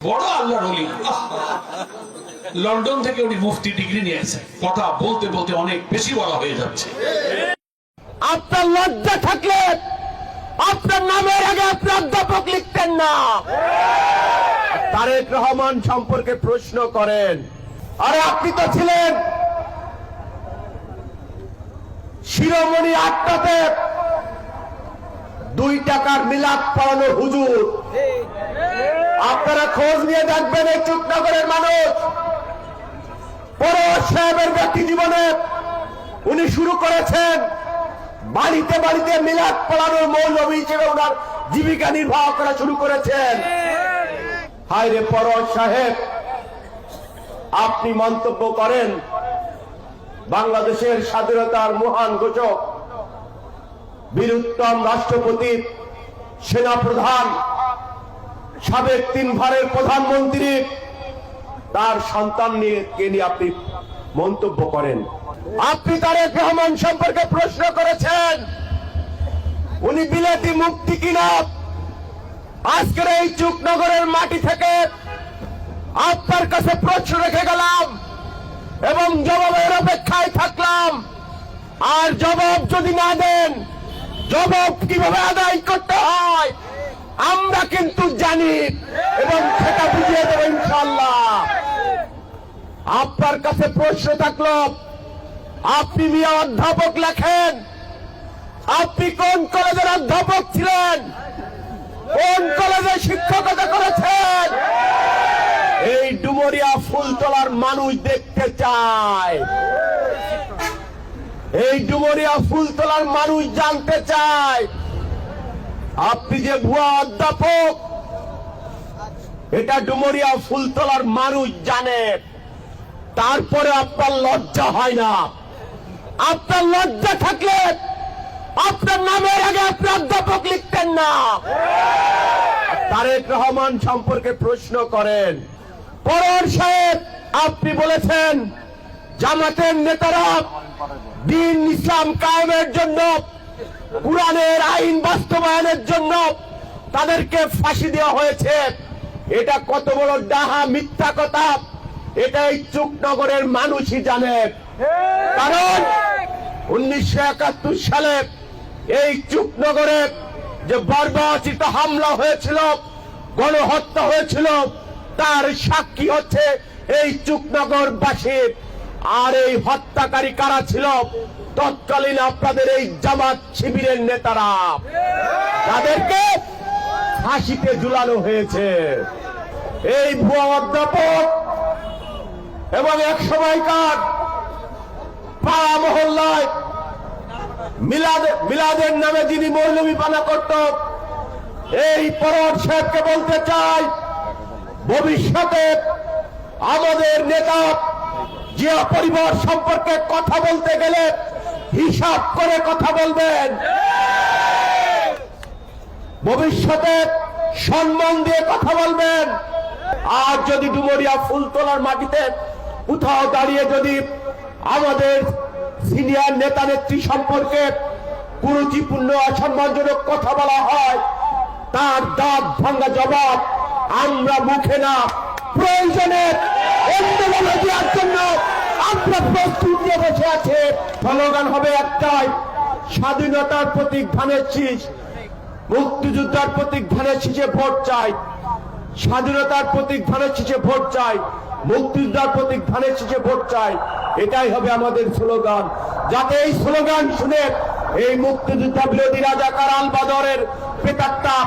বড় আল্লাহর ওলি। লন্ডন থেকে উনি মুফতি ডিগ্রি নিয়ে এসেছেন। কথা বলতে বলতে অনেক বেশি বলা হয়ে যাচ্ছে। আপনার লজ্জা থাকলে আপনার নামের আগে আপনি অধ্যাপক লিখতেন না। তারেক রহমান সম্পর্কে প্রশ্ন করেন, আরে আপনি তো ছিলেন শিরোমণি আটটাতে 2 টাকার মিলাদ পড়ানো হুজুর। আপনারা খোঁজ নিয়ে দেখবেন এই চুপনগরের মানুষ পরশ সাহেবের ব্যক্তি জীবনে উনি শুরু করেছেন বাড়িতে বাড়িতে মিলাদ পড়ানোর মৌলবী হিসেবে ওনার জীবিকা নির্বাহ করা শুরু করেছেন। হায় রে পরশ সাহেব, আপনি মন্তব্য করেন বাংলাদেশের স্বাধীনতার মহান ঘোষক, বীরুত্তম রাষ্ট্রপতি, সেনাপ্রধান, সাবেক 3 বারের প্রধানমন্ত্রী, তার সন্তান নিয়ে আপনি মন্তব্য করেন। আপনি তারেক রহমান সম্পর্কে প্রশ্ন করেছেন উনি বিলেতি মুক্তি কিনা। আজকের এই চুপনগরের মাটি থেকে আপনার কাছে প্রশ্ন রেখে গেলাম এবং জবাবের অপেক্ষায় থাকলাম। আর জবাব যদি না দেন, জবাব কিভাবে আদায় করতে হয় আমরা কিন্তু জানি এবং সেটা বুঝিয়ে দেব ইনশাআল্লাহ। আপনার কাছে প্রশ্ন থাকলো, আপনি মিয়া অধ্যাপক লেখেন, আপনি কোন কলেজের অধ্যাপক ছিলেন, কোন কলেজে শিক্ষকতা করেছেন? এই ডুমুরিয়া ফুলতলার মানুষ দেখতে চায়, এই ডুমুরিয়া ফুলতলার মানুষ জানতে চায় আপনি যে ভুয়া অধ্যাপক এটা ডুমুরিয়া ফুলতলার মানুষ জানে। তারপরে আপনার লজ্জা হয় না। আপনার লজ্জা থাকলে আপনার নামের আগে আপনি অধ্যাপক লিখতেন না। তারেক রহমান সম্পর্কে প্রশ্ন করেন, পরশ সাহেব আপনি বলেছেন জামাতের নেতারা দ্বীন ইসলাম কায়েমের জন্য, কুরআনের আইন বাস্তবায়নের জন্য তাদেরকে ফাঁসি দেওয়া হয়েছে। এটা কত বড় ডাহা মিথ্যা কথা, এটা এই চুপনগরের মানুষই জানে। কারণ 1971 সালে এই চুপনগরে যে বর্বরচিত হামলা হয়েছিল, গণহত্যা হয়েছিল, তার সাক্ষী হচ্ছে এই চুপনগরবাসী। আর এই হত্যাকারী কারা ছিল? তৎকালীন আপনাদের এই জামাত শিবিরের নেতারা, তাদেরকে ফাঁসিতে ঝুলানো হয়েছে। এই ভুয়া অধ্যাপক এবং এক সময়কার পাড়া মহল্লায় মিলাদের নামে যিনি মৌলবি পানা করত, এই পরশ সাহেবকে বলতে চাই ভবিষ্যতে আমাদের নেতা জিয়া পরিবার সম্পর্কে কথা বলতে গেলে হিসাব করে কথা বলবেন, ভবিষ্যতে সম্মান দিয়ে কথা বলবেন। আর যদি ডুমুরিয়া ফুলতলার মাটিতে কোথাও দাঁড়িয়ে যদি আমাদের সিনিয়র নেতা নেত্রী সম্পর্কে কুরুচিপূর্ণ অসম্মানজনক কথা বলা হয়, তার দাঁত ভাঙ্গা জবাব আমরা মুখে না, প্রয়োজনে অন্যভাবে দেওয়ার জন্য আমরা প্রস্তুত নিয়ে বসে আছে। স্লোগান হবে একটাই, স্বাধীনতার প্রতীক ধানের শীষ, মুক্তিযোদ্ধার প্রতীক ধানের শীষে ভোট চাই। স্বাধীনতার প্রতীক ধানের শীষে ভোট চাই, মুক্তিযোদ্ধার প্রতীক ধানের শীষে ভোট চাই। এটাই হবে আমাদের স্লোগান। যাতে এই স্লোগান শুনে এই মুক্তিযোদ্ধা বিরোধী রাজাকার আল বাদরের প্রেতাত্মা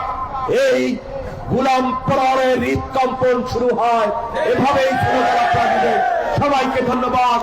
এই গোলাম পরের হৃদকম্পন শুরু হয়। এভাবে এই স্লোগান আপনারা দিবেন। সবাইকে ধন্যবাদ।